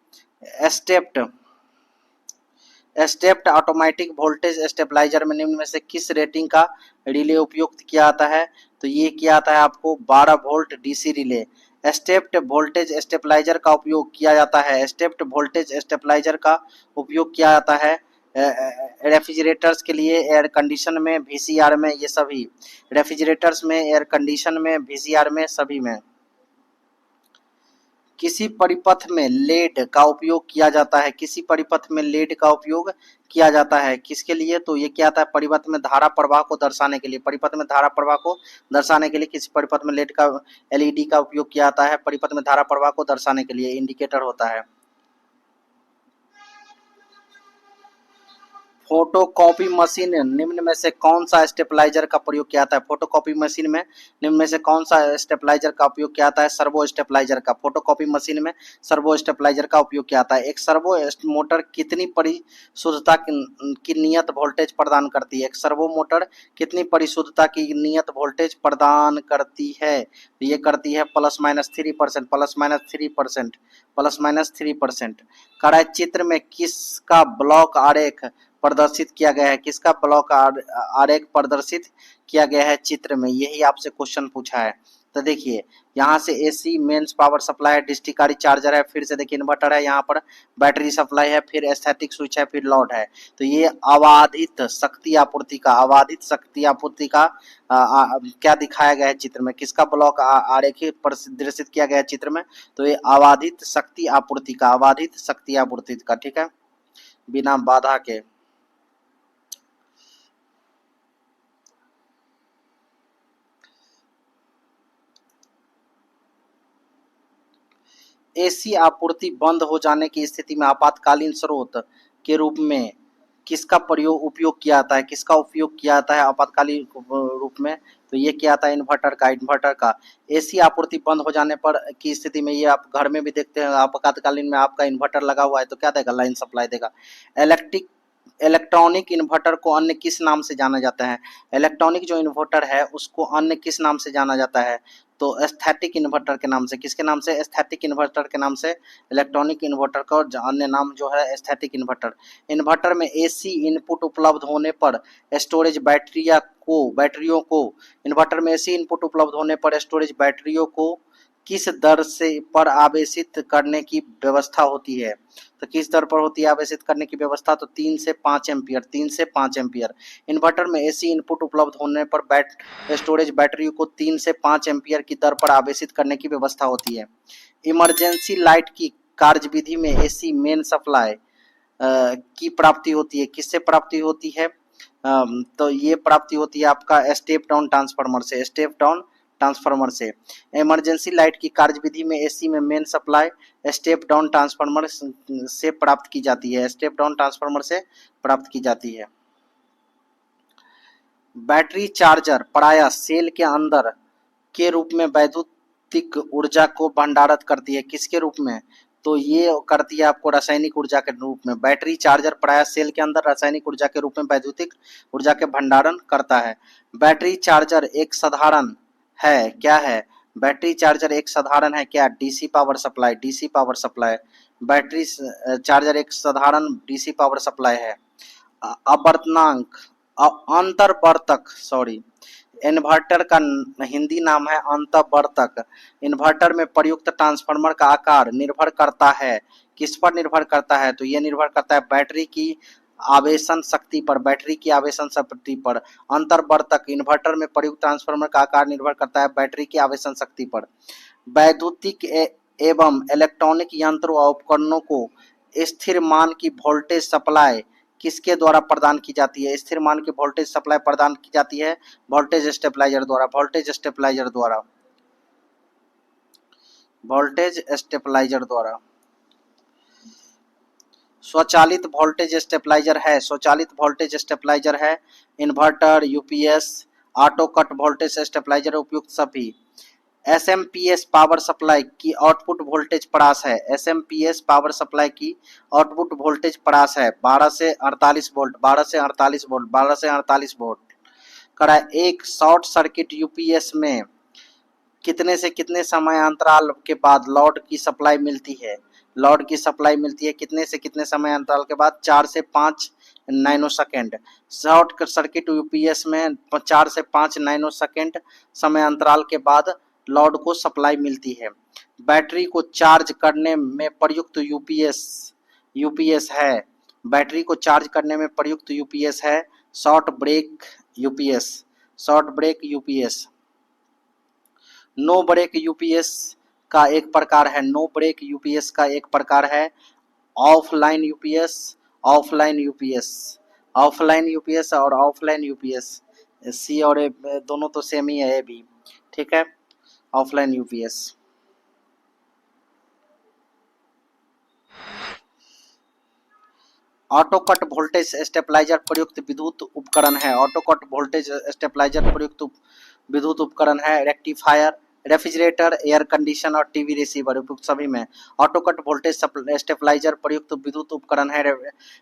स्टेप्ड ऑटोमेटिक वोल्टेज स्टेबलाइजर में निम्न में से किस रेटिंग का रिले उपयुक्त किया जाता है? तो ये किया जाता है आपको 12 volt DC relay. Stepped voltage stabiliser का उपयोग किया जाता है। स्टेप्ड वोल्टेज स्टेबलाइजर का उपयोग किया जाता है रेफ्रिजरेटर्स के लिए, एयर कंडीशन में, वीसीआर में। ये सभी रेफ्रिजरेटर्स में, एयर कंडीशन में, वीसीआर में, सभी में। किसी परिपथ में लेड का उपयोग किया जाता है। किसी परिपथ में लेड का उपयोग किया जाता है किसके लिए? तो ये क्या आता है? परिपथ में धारा प्रवाह को दर्शाने के लिए। परिपथ में धारा प्रवाह को दर्शाने के लिए किसी परिपथ में लेड का एलईडी का उपयोग किया जाता है। परिपथ में धारा प्रवाह को दर्शाने के लिए इंडिकेटर होता है। फोटोकॉपी मशीन निम्न में से कौन सा स्टेबलाइजर का प्रयोग किया जाता है? फोटोकॉपी मशीन में निम्न में से कौन सा स्टेबलाइजर का उपयोग किया जाता है? सर्वो स्टेबलाइजर का। फोटोकॉपी मशीन में सर्वो स्टेबलाइजर का उपयोग किया जाता है। एक सर्वो मोटर कितनी परिशुद्धता की नियत वोल्टेज प्रदान करती है? एक सर्वो मोटर कितनी परिशुद्धता की नियत वोल्टेज प्रदान करती है? ये करती है +-3%, +-3%। कड़ा चित्र में किसका ब्लॉक आरेख प्रदर्शित किया गया है? किसका ब्लॉक आरेख प्रदर्शित किया गया है चित्र में? यही आपसे क्वेश्चन पूछा है। तो देखिए यहाँ से एसी मेंस पावर सप्लाई है, डिस्ट्रिक्टकारी चार्जर है, फिर से देखिए इन्वर्टर है, यहाँ पर बैटरी सप्लाई है, फिर एस्थेटिक स्विच है, फिर लॉड है। तो ये अबाधित शक्ति आपूर्ति का क्या दिखाया गया है चित्र में? किसका ब्लॉक आरेख प्रदर्शित किया गया है चित्र में? तो ये अबाधित शक्ति आपूर्ति का। ठीक है, बिना बाधा के। एसी आपूर्ति बंद हो जाने की स्थिति में आपातकालीन स्रोत के रूप में किसका प्रयोग उपयोग किया जाता है, किसका उपयोग किया जाता है आपातकालीन रूप में, तो ये क्या आता है इन्वर्टर का। एसी आपूर्ति बंद हो जाने पर की स्थिति में, ये आप घर में भी देखते हैं, आपातकालीन में आपका इन्वर्टर लगा हुआ है तो क्या देगा, लाइन सप्लाई देगा। इलेक्ट्रॉनिक इन्वर्टर को अन्य किस नाम से जाना जाता है, इलेक्ट्रॉनिक जो इन्वर्टर है उसको अन्य किस नाम से जाना जाता है, तो एस्थेटिक इन्वर्टर के नाम से। किसके नाम से, एस्थेटिक इन्वर्टर के नाम से। इलेक्ट्रॉनिक इन्वर्टर का अन्य नाम जो है एस्थेटिक इन्वर्टर। इन्वर्टर में एसी इनपुट उपलब्ध होने पर स्टोरेज बैटरियों को इन्वर्टर में एसी इनपुट उपलब्ध होने पर स्टोरेज बैटरियों को किस दर से पर आवेशित करने की व्यवस्था होती है, तो किस दर पर होती है आवेशित करने की व्यवस्था, तो 3 से 5 एम्पियर, 3 से 5 एम्पियर। इन्वर्टर में एसी इनपुट उपलब्ध होने पर स्टोरेज बैटरी को 3 से 5 एम्पियर की दर पर आवेशित करने की व्यवस्था होती है। इमरजेंसी लाइट की कार्यविधि में एसी मेन सप्लाई की प्राप्ति होती है, किससे प्राप्ति होती है, तो ये प्राप्ति होती है आपका स्टेप डाउन ट्रांसफार्मर से, स्टेप डाउन ट्रांसफार्मर से। इमरजेंसी लाइट की कार्यविधि में एसी में main supply step down transformer से प्राप्त की जाती है, स्टेप डाउन ट्रांसफार्मर से प्राप्त की जाती है। बैटरी चार्जर प्रायः सेल के अंदर के रूप में वैद्युतिक ऊर्जा को भंडारित करती है, किसके रूप में, तो ये करती है आपको रासायनिक ऊर्जा के रूप में। बैटरी चार्जर प्रायः सेल के अंदर रासायनिक ऊर्जा के रूप में वैद्युतिक ऊर्जा के भंडारण करता है। बैटरी चार्जर एक साधारण है, क्या है, बैटरी चार्जर एक साधारण है क्या, DC power supply, DC power supply. Battery charger एक साधारण डीसी पावर सप्लाई है। आवर्तनांक अंतर्वर्तक, सॉरी, इन्वर्टर का हिंदी नाम है अंतर्वर्तक। इन्वर्टर में प्रयुक्त ट्रांसफार्मर का आकार निर्भर करता है, किस पर निर्भर करता है, तो यह निर्भर करता है बैटरी की आवेशन शक्ति पर, बैटरी की आवेशन शक्ति पर। अंतर्वर्तक इन्वर्टर में प्रयुक्त ट्रांसफार्मर का आकार निर्भर करता है बैटरी की आवेशन शक्ति पर। वैद्युतिक एवं इलेक्ट्रॉनिक यंत्रों और उपकरणों को स्थिर मान की वोल्टेज सप्लाई किसके द्वारा प्रदान की जाती है, स्थिर मान की वोल्टेज सप्लाई प्रदान की जाती है वोल्टेज स्टेबलाइजर द्वारा, वोल्टेज स्टेबलाइजर द्वारा, वोल्टेज स्टेबलाइजर द्वारा। स्वचालित वोल्टेज स्टेबलाइजर है, स्वचालित वोल्टेज स्टेबलाइजर है inverter, UPS, auto cut voltage stabiliser उपयुक्त सभी। एसएमपीएस पावर सप्लाई की आउटपुट वोल्टेज परास है, एसएमपीएस पावर सप्लाई की आउटपुट वोल्टेज परास है 12 से 48 वोल्ट, 12 से 48 वोल्ट, 12 से 48 वोल्ट। करा एक शॉर्ट सर्किट यूपीएस में कितने से कितने समय अंतराल के बाद लोड की सप्लाई मिलती है, लोड की सप्लाई मिलती है कितने से कितने समय अंतराल के बाद, 4 से 5 nano second. Short circuit UPS में 4 से 5 नैनो सेकेंड समय अंतराल के बाद लोड को सप्लाई मिलती है। बैटरी को चार्ज करने में प्रयुक्त यूपीएस है, बैटरी को चार्ज करने में प्रयुक्त यूपीएस है short break UPS, short break UPS. No break UPS का एक प्रकार है, नो ब्रेक यूपीएस का एक प्रकार है offline UPS, offline UPS, offline UPS और ऑफलाइन यूपीएस, सी और ए दोनों तो सेम ही है, ए भी ठीक है। Offline UPS. Auto cut voltage stabiliser प्रयुक्त विद्युत उपकरण है, ऑटो कट वोल्टेज स्टेबलाइजर प्रयुक्त विद्युत उपकरण है रेक्टिफायर, रेफ्रिजरेटर, एयर कंडीशन और टीवी रिसीवर उपयुक्त सभी में। ऑटो कट वोल्टेज स्टेबलाइजर प्रयुक्त विद्युत उपकरण है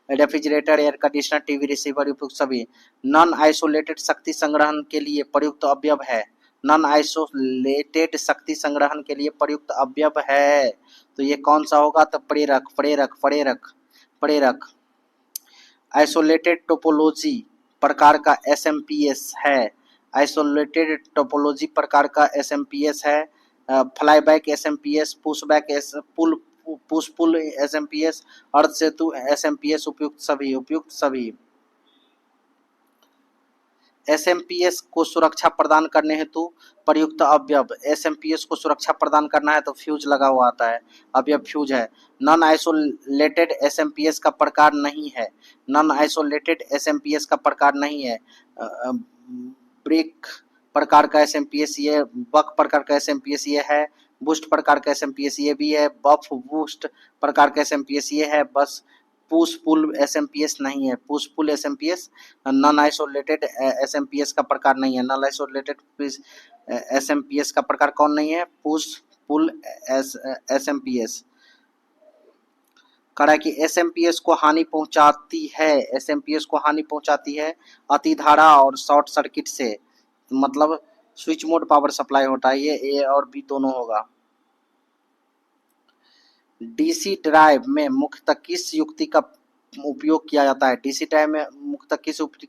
refrigerator, air conditioner, TV receiver उपयुक्त सभी। नॉन आइसोलेटेड शक्ति संग्रहण के लिए प्रयुक्त अवयव है, नॉन आइसोलेटेड शक्ति संग्रहण के लिए प्रयुक्त अवयव है, तो ये कौन सा होगा, तो प्रेरक, प्रेरक, प्रेरक, प्रेरक। आइसोलेटेड टोपोलॉजी प्रकार का एसएमपीएस है, आइसोलेटेड टोपोलॉजी प्रकार का एसएमपीएस है flyback SMPS, push pull SMPS, अर्ध सेतु एसएमपीएस उपयुक्त सभी, उपयुक्त सभी। एसएमपीएस को सुरक्षा प्रदान करने हेतु प्रयुक्त अवयव, एसएमपीएस को सुरक्षा प्रदान करना है तो फ्यूज लगा हुआ आता है, अवयव फ्यूज है। नॉन आइसोलेटेड एसएमपीएस का प्रकार नहीं है, नॉन आइसोलेटेड एसएमपीएस का प्रकार नहीं है। ब्रेक प्रकार का एसएमपीएस ये, बक प्रकार का एसएमपीएस ये है, बूस्ट प्रकार का एसएमपीएस ये भी है, बफ बूस्ट प्रकार का एसएमपीएस ये है, बस पुश पुल एसएमपीएस नहीं है। Push pull SMPS non isolated SMPS का प्रकार नहीं है। नॉन आइसोलेटेड एसएमपीएस का प्रकार कौन नहीं है? Push pull SMPS. कहा कि एसएमपीएस को हानि पहुंचाती है, एसएमपीएस को हानि पहुंचाती है अतिधारा और शॉर्ट सर्किट से, मतलब स्विच मोड पावर सप्लाई होता है। ये ए और बी दोनों होगा। डीसी ड्राइव में मुख्यतः किस युक्ति का उपयोग किया जाता है? डीसी ड्राइव में मुख्यतः किस युक्ति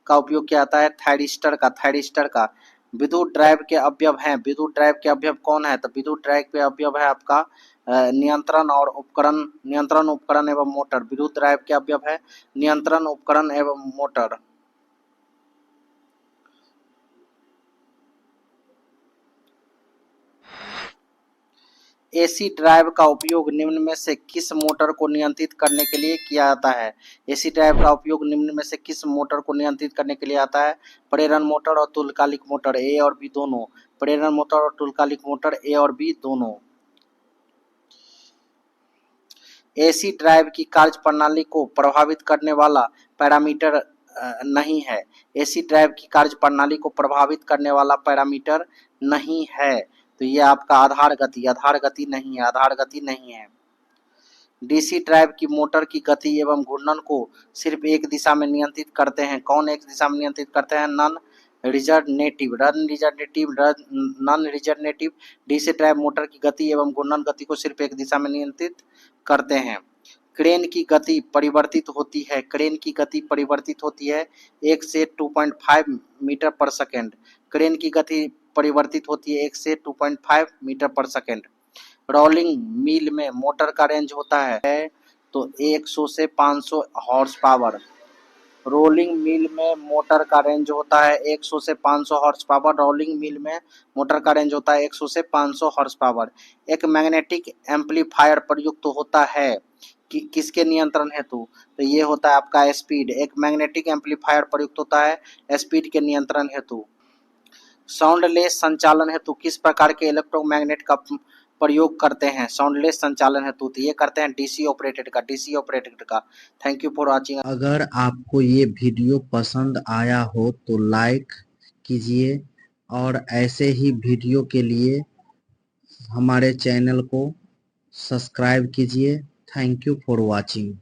का उपयोग किया जाता है? थायरिस्टर का, थायरिस्टर का। विद्युत ड्राइव के अवयव हैं, विद्युत ड्राइव के अवयव कौन है? तो विद्युत ड्राइव के अवयव है आपका नियंत्रण और उपकरण, नियंत्रण उपकरण एवं मोटर। विद्युत ड्राइव के अवयव है नियंत्रण उपकरण एवं मोटर। एसी ड्राइव का उपयोग निम्न में से किस मोटर को नियंत्रित करने के लिए किया जाता है? एसी ड्राइव का उपयोग निम्न में से किस मोटर को नियंत्रित करने के लिए आता है? प्रेरण मोटर और तुल्यकालिक मोटर, ए और बी दोनों। प्रेरण मोटर और तुल्यकालिक मोटर, ए और बी दोनों। एसी ड्राइव की कार्यप्रणाली को प्रभावित करने वाला पैरामीटर नहीं है। एसी ड्राइव की कार्यप्रणाली को प्रभावित करने वाला पैरामीटर नहीं है। तो ये आपका आधार गति, आधार गति नहीं है, आधार गति नहीं है। डीसी ड्राइव की मोटर की गति एवं घूर्णन को सिर्फ एक दिशा में नियंत्रित करते हैं। कौन एक दिशा में नियंत्रित करते हैं? Non regenerative DC drive motor की गति एवं घूर्णन गति को सिर्फ एक दिशा में नियंत्रित करते हैं। क्रेन की गति परिवर्तित होती है, क्रेन की गति परिवर्तित होती है 1 से 2.5 मीटर पर सेकेंड। क्रेन की गति परिवर्तित होती है 1 से 2.5 मीटर पर सेकेंड। रोलिंग मिल में मोटर का रेंज होता है तो 100 से 500 हॉर्स पावर। रोलिंग मिल में मोटर का रेंज होता है 100 से 500 हॉर्स पावर। रोलिंग मिल में मोटर का रेंज होता है 100 से 500 हॉर्स पावर। एक मैग्नेटिक एम्पलीफायर प्रयुक्त होता है कि किसके नियंत्रण हेतु? तो ये होता है आपका स्पीड। एक मैग्नेटिक एम्पलीफायर प्रयुक्त होता है स्पीड के नियंत्रण हेतु। साउंडलेस संचालन हेतु किस प्रकार के इलेक्ट्रोमैग्नेट का प्रयोग करते हैं? साउंडलेस संचालन हेतु तो ये करते हैं डीसी ऑपरेटेड का, डीसी ऑपरेटेड का। Thank you for watching. अगर आपको ये वीडियो पसंद आया हो तो लाइक कीजिए और ऐसे ही वीडियो के लिए हमारे चैनल को सब्सक्राइब कीजिए। Thank you for watching.